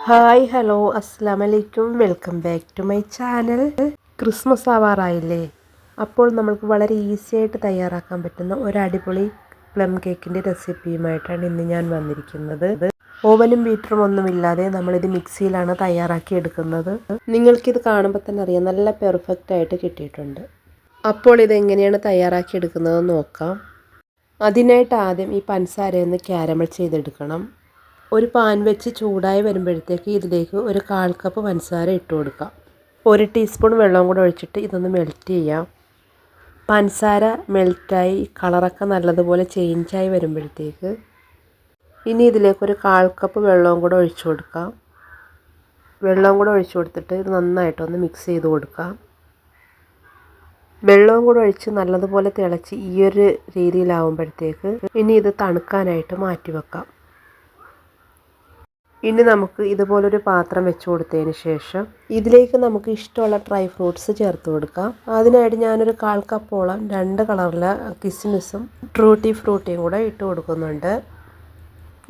Hi hello അസ്സലാമലൈക്കും welcome back to my channel. Christmas ആവാറായില്ലേ? അപ്പോൾ നമുക്ക് വളരെ ഈസി ആയിട്ട് തയ്യാറാക്കാൻ പറ്റുന്ന ഒരു അടിപൊളി പ്ലം കേക്കിൻ്റെ റെസിപ്പിയുമായിട്ടാണ് ഇന്ന് ഞാൻ വന്നിരിക്കുന്നത്. ഓവനും ബീറ്ററും ഒന്നുമില്ലാതെ നമ്മളിത് മിക്സിയിലാണ് തയ്യാറാക്കി എടുക്കുന്നത്. നിങ്ങൾക്കിത് കാണുമ്പോൾ തന്നെ അറിയാം, നല്ല പെർഫെക്റ്റ് ആയിട്ട് കിട്ടിയിട്ടുണ്ട്. അപ്പോൾ ഇതെങ്ങനെയാണ് തയ്യാറാക്കി എടുക്കുന്നതെന്ന് നോക്കാം. അതിനായിട്ട് ആദ്യം ഈ പഞ്ചസാരയൊന്ന് ക്യാരമൽ ചെയ്തെടുക്കണം. ഒരു പാൻ വെച്ച് ചൂടായി വരുമ്പോഴത്തേക്ക് ഇതിലേക്ക് ഒരു 1/4 കപ്പ് പഞ്ചസാര ഇട്ട് കൊടുക്കാം. 1 ടീസ്പൂൺ വെള്ളം കൂടെ ഒഴിച്ചിട്ട് ഇതൊന്ന് മെൽറ്റ് ചെയ്യാം. പഞ്ചസാര മെൽറ്റായി കളറൊക്കെ നല്ലതുപോലെ ചേഞ്ചായി വരുമ്പോഴത്തേക്ക് ഇനി ഇതിലേക്ക് ഒരു 1/4 കപ്പ് വെള്ളവും കൂടെ ഒഴിച്ചു കൊടുക്കാം. വെള്ളവും കൂടെ ഒഴിച്ചു കൊടുത്തിട്ട് ഇത് നന്നായിട്ടൊന്ന് മിക്സ് ചെയ്ത് കൊടുക്കാം. വെള്ളവും കൂടെ ഒഴിച്ച് നല്ലതുപോലെ തിളച്ച് ഈ ഒരു രീതിയിലാവുമ്പോഴത്തേക്ക് ഇനി ഇത് തണുക്കാനായിട്ട് മാറ്റി വെക്കാം. ഇനി നമുക്ക് ഇതുപോലൊരു പാത്രം വെച്ച് കൊടുത്തതിന് ശേഷം ഇതിലേക്ക് നമുക്ക് ഇഷ്ടമുള്ള ഡ്രൈ ഫ്രൂട്ട്സ് ചേർത്ത് കൊടുക്കാം. അതിനായിട്ട് ഞാനൊരു 1/4 കപ്പോളം 2 കളറിലെ കിസ്മിസും ട്രൂട്ടി ഫ്രൂട്ടിയും കൂടെ ഇട്ട് കൊടുക്കുന്നുണ്ട്.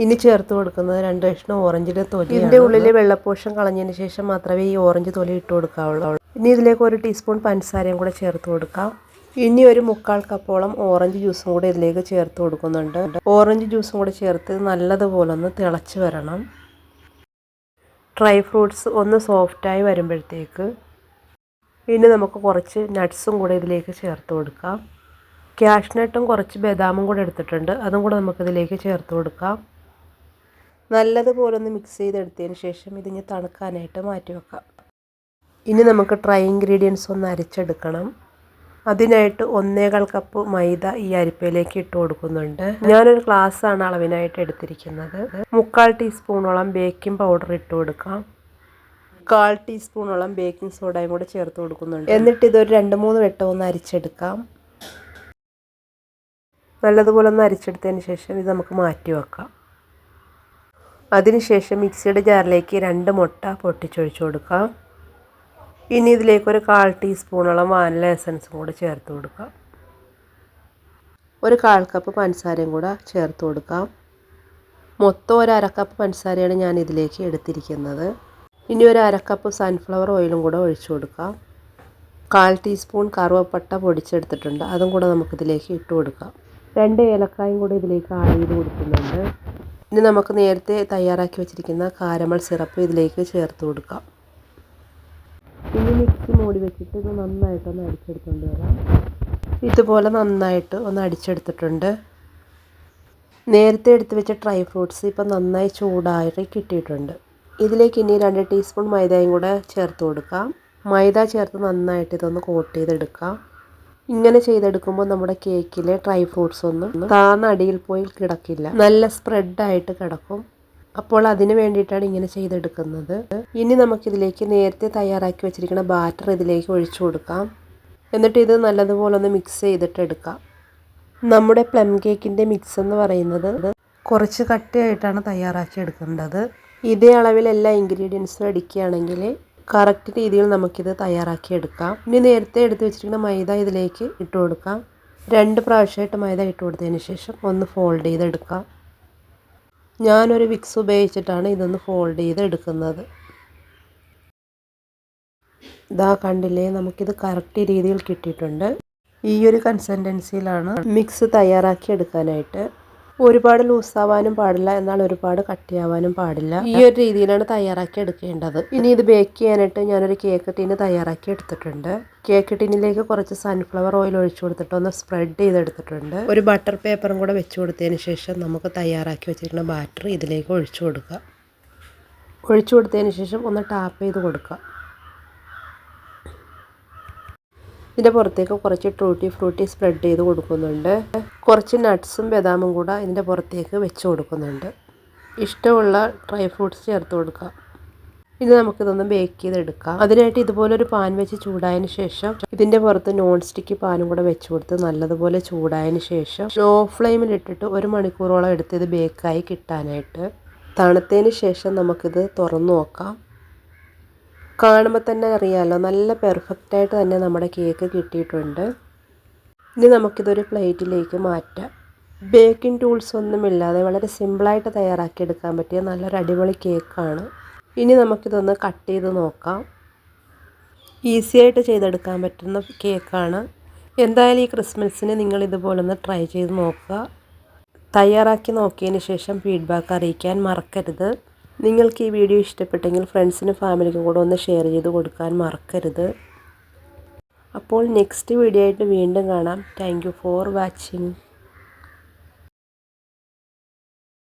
ഇനി ചേർത്ത് കൊടുക്കുന്നത് 2 കഷ്ണം ഓറഞ്ചിൻ്റെ തൊലി. ഇതിൻ്റെ ഉള്ളിൽ വെള്ളപ്പോഷം കളഞ്ഞതിന് ശേഷം മാത്രമേ ഈ ഓറഞ്ച് തൊലി ഇട്ട് കൊടുക്കാവുള്ളൂ. ഇനി ഇതിലേക്ക് 1 ടീസ്പൂൺ പഞ്ചസാരയും കൂടെ ചേർത്ത് കൊടുക്കാം. ഇനി ഒരു 1/4 കപ്പോളം ഓറഞ്ച് ജ്യൂസും കൂടെ ഇതിലേക്ക് ചേർത്ത് കൊടുക്കുന്നുണ്ട്. ഓറഞ്ച് ജ്യൂസും കൂടെ ചേർത്ത് നല്ലതുപോലെ ഒന്ന് തിളച്ച് വരണം. ഡ്രൈ ഫ്രൂട്ട്സ് ഒന്ന് സോഫ്റ്റായി വരുമ്പോഴത്തേക്ക് ഇനി നമുക്ക് കുറച്ച് നട്ട്സും കൂടെ ഇതിലേക്ക് ചേർത്ത് കൊടുക്കാം. ക്യാഷ്നട്ടും കുറച്ച് ബദാമും കൂടെ എടുത്തിട്ടുണ്ട്, അതും കൂടെ നമുക്കിതിലേക്ക് ചേർത്ത് കൊടുക്കാം. നല്ലതുപോലെ ഒന്ന് മിക്സ് ചെയ്തെടുത്തതിന് ശേഷം ഇതിന് തണുക്കാനായിട്ട് മാറ്റി വെക്കാം. ഇനി നമുക്ക് ഡ്രൈ ഇൻഗ്രീഡിയൻസ് ഒന്ന് അരിച്ചെടുക്കണം. അതിനായിട്ട് 1/4 കപ്പ് മൈദ ഈ അരിപ്പയിലേക്ക് ഇട്ട് കൊടുക്കുന്നുണ്ട്. ഞാനൊരു ഗ്ലാസ്സാണ് അളവിനായിട്ട് എടുത്തിരിക്കുന്നത്. 1/4 ടീസ്പൂണോളം ബേക്കിംഗ് പൗഡർ ഇട്ട് കൊടുക്കാം. 1/4 ടീസ്പൂണോളം ബേക്കിംഗ് സോഡയും കൂടെ ചേർത്ത് കൊടുക്കുന്നുണ്ട്. എന്നിട്ട് ഇതൊരു 2-3 വട്ടം ഒന്ന് അരിച്ചെടുക്കാം. നല്ലതുപോലെ ഒന്ന് അരിച്ചെടുത്തതിന് ശേഷം ഇത് നമുക്ക് മാറ്റി വെക്കാം. അതിനുശേഷം മിക്സിയുടെ ജാറിലേക്ക് 2 മുട്ട പൊട്ടിച്ചൊഴിച്ച് കൊടുക്കാം. ഇനി ഇതിലേക്ക് ഒരു 1/4 ടീസ്പൂണോളം വാനില എസൻസും കൂടെ ചേർത്ത് കൊടുക്കാം. ഒരു 1/4 കപ്പ് പഞ്ചസാരയും കൂടെ ചേർത്ത് കൊടുക്കാം. മൊത്തം ഒരു 1/2 കപ്പ് പഞ്ചസാരയാണ് ഞാൻ ഇതിലേക്ക് എടുത്തിരിക്കുന്നത്. ഇനി ഒരു 1/2 കപ്പ് സൺഫ്ലവർ ഓയിലും കൂടെ ഒഴിച്ചു കൊടുക്കാം. 1/4 ടീസ്പൂൺ കറുവപ്പട്ട പൊടിച്ചെടുത്തിട്ടുണ്ട്, അതും കൂടെ നമുക്കിതിലേക്ക് ഇട്ട് കൊടുക്കാം. 2 ഏലക്കായും കൂടെ ഇതിലേക്ക് ആഡ് ചെയ്ത് കൊടുക്കുന്നുണ്ട്. ഇനി നമുക്ക് നേരത്തെ തയ്യാറാക്കി വെച്ചിരിക്കുന്ന കാരമൽ സിറപ്പ് ഇതിലേക്ക് ചേർത്ത് കൊടുക്കാം. ഇനി മിക്സി മൂടി വെച്ചിട്ട് ഇത് നന്നായിട്ടൊന്ന് അടിച്ചെടുത്തുകൊണ്ട് വരാം. ഇതുപോലെ നന്നായിട്ട് ഒന്ന് അടിച്ചെടുത്തിട്ടുണ്ട്. നേരത്തെ എടുത്ത് വെച്ച ഡ്രൈ ഫ്രൂട്ട്സ് ഇപ്പം നന്നായി ചൂടായി കിട്ടിയിട്ടുണ്ട്. ഇതിലേക്ക് ഇനി 2 ടീസ്പൂൺ മൈദയും കൂടെ ചേർത്ത് കൊടുക്കാം. മൈദ ചേർത്ത് നന്നായിട്ട് ഇതൊന്ന് കോട്ട് ചെയ്തെടുക്കാം. ഇങ്ങനെ ചെയ്തെടുക്കുമ്പോൾ നമ്മുടെ കേക്കിലെ ഡ്രൈ ഫ്രൂട്ട്സ് ഒന്നും താഴ്ന്ന അടിയിൽ പോയി കിടക്കില്ല, നല്ല സ്പ്രെഡായിട്ട് കിടക്കും. അപ്പോൾ അതിന് വേണ്ടിയിട്ടാണ് ഇങ്ങനെ ചെയ്തെടുക്കുന്നത്. ഇനി നമുക്കിതിലേക്ക് നേരത്തെ തയ്യാറാക്കി വെച്ചിരിക്കുന്ന ബാറ്റർ ഇതിലേക്ക് ഒഴിച്ചു കൊടുക്കാം. എന്നിട്ട് ഇത് നല്ലതുപോലെ ഒന്ന് മിക്സ് ചെയ്തിട്ട് എടുക്കാം. നമ്മുടെ പ്ലം കേക്കിൻ്റെ മിക്സ് എന്ന് പറയുന്നത് കുറച്ച് കട്ടിയായിട്ടാണ് തയ്യാറാക്കി എടുക്കേണ്ടത്. ഇതേ അളവിൽ എല്ലാ ഇൻഗ്രീഡിയൻസും അടിക്കുകയാണെങ്കിൽ കറക്റ്റ് രീതിയിൽ നമുക്കിത് തയ്യാറാക്കി എടുക്കാം. ഇനി നേരത്തെ എടുത്ത് വെച്ചിരിക്കുന്ന മൈദ ഇതിലേക്ക് ഇട്ട് കൊടുക്കാം. 2 പ്രാവശ്യമായിട്ട് മൈദ ഇട്ട് കൊടുത്തതിന് ശേഷം ഒന്ന് ഫോൾഡ് ചെയ്തെടുക്കാം. ഞാനൊരു വിക്സ് ഉപയോഗിച്ചിട്ടാണ് ഇതൊന്ന് ഫോൾഡ് ചെയ്ത് എടുക്കുന്നത്. ഇതാ കണ്ടില്ലേ, നമുക്കിത് കറക്റ്റ് രീതിയിൽ കിട്ടിയിട്ടുണ്ട്. ഈ ഒരു കൺസിസ്റ്റൻസിയിലാണ് മിക്സ് തയ്യാറാക്കി എടുക്കാനായിട്ട്. ഒരുപാട് ലൂസാവാനും പാടില്ല, എന്നാൽ ഒരുപാട് കട്ടിയാവാനും പാടില്ല. ഈ ഒരു രീതിയിലാണ് തയ്യാറാക്കി എടുക്കേണ്ടത്. ഇനി ഇത് ബേക്ക് ചെയ്യാനായിട്ട് ഞാനൊരു കേക്ക് ടിന് തയ്യാറാക്കി എടുത്തിട്ടുണ്ട്. കേക്ക് ടിന്നിലേക്ക് കുറച്ച് സൺഫ്ലവർ ഓയിൽ ഒഴിച്ചു കൊടുത്തിട്ട് ഒന്ന് സ്പ്രെഡ് ചെയ്തെടുത്തിട്ടുണ്ട്. ഒരു ബട്ടർ പേപ്പറും കൂടെ വെച്ച് കൊടുത്തതിന് ശേഷം നമുക്ക് തയ്യാറാക്കി വെച്ചിരിക്കുന്ന ബാറ്റർ ഇതിലേക്ക് ഒഴിച്ചു കൊടുക്കുക. ഒഴിച്ചു കൊടുത്തതിന് ശേഷം ഒന്ന് ടാപ്പ് ചെയ്ത് കൊടുക്കുക. ഇതിൻ്റെ പുറത്തേക്ക് കുറച്ച് ട്രൂട്ടി ഫ്രൂട്ടി സ്പ്രെഡ് ചെയ്ത് കൊടുക്കുന്നുണ്ട്. കുറച്ച് നട്ട്സും ബദാമും കൂടെ ഇതിൻ്റെ പുറത്തേക്ക് വെച്ച് കൊടുക്കുന്നുണ്ട്. ഇഷ്ടമുള്ള ഡ്രൈ ഫ്രൂട്ട്സ് ചേർത്ത് കൊടുക്കാം. ഇനി നമുക്കിതൊന്ന് ബേക്ക് ചെയ്തെടുക്കാം. അതിനായിട്ട് ഇതുപോലൊരു പാൻ വെച്ച് ചൂടായതിന് ശേഷം ഇതിൻ്റെ പുറത്ത് നോൺ സ്റ്റിക്ക് പാനും കൂടെ വെച്ച് കൊടുത്ത് നല്ലതുപോലെ ചൂടായതിന് ശേഷം ലോ ഫ്ലെയിമിലിട്ടിട്ട് 1 മണിക്കൂറോളം എടുത്ത് ഇത് ബേക്കായി കിട്ടാനായിട്ട്. തണുത്തതിന് ശേഷം നമുക്കിത് തുറന്നു നോക്കാം. കാണുമ്പോൾ തന്നെ അറിയാമല്ലോ, നല്ല പെർഫെക്റ്റായിട്ട് തന്നെ നമ്മുടെ കേക്ക് കിട്ടിയിട്ടുണ്ട്. ഇനി നമുക്കിതൊരു പ്ലേറ്റിലേക്ക് മാറ്റാം. ബേക്കിംഗ് ടൂൾസ് ഒന്നുമില്ലാതെ വളരെ സിമ്പിളായിട്ട് തയ്യാറാക്കിയെടുക്കാൻ പറ്റിയ നല്ലൊരു അടിപൊളി കേക്കാണ്. ഇനി നമുക്കിതൊന്ന് കട്ട് ചെയ്ത് നോക്കാം. ഈസി ആയിട്ട് ചെയ്തെടുക്കാൻ പറ്റുന്ന കേക്കാണ്. എന്തായാലും ഈ ക്രിസ്മസിന് നിങ്ങൾ ഇതുപോലൊന്ന് ട്രൈ ചെയ്ത് നോക്കുക. തയ്യാറാക്കി നോക്കിയതിന് ശേഷം ഫീഡ്ബാക്ക് അറിയിക്കാൻ മറക്കരുത്. നിങ്ങൾക്ക് ഈ വീഡിയോ ഇഷ്ടപ്പെട്ടെങ്കിൽ ഫ്രണ്ട്സിനും ഫാമിലിക്കും കൂടെ ഒന്ന് ഷെയർ ചെയ്ത് കൊടുക്കാൻ മറക്കരുത്. അപ്പോൾ നെക്സ്റ്റ് വീഡിയോ ആയിട്ട് വീണ്ടും കാണാം. Thank you for watching.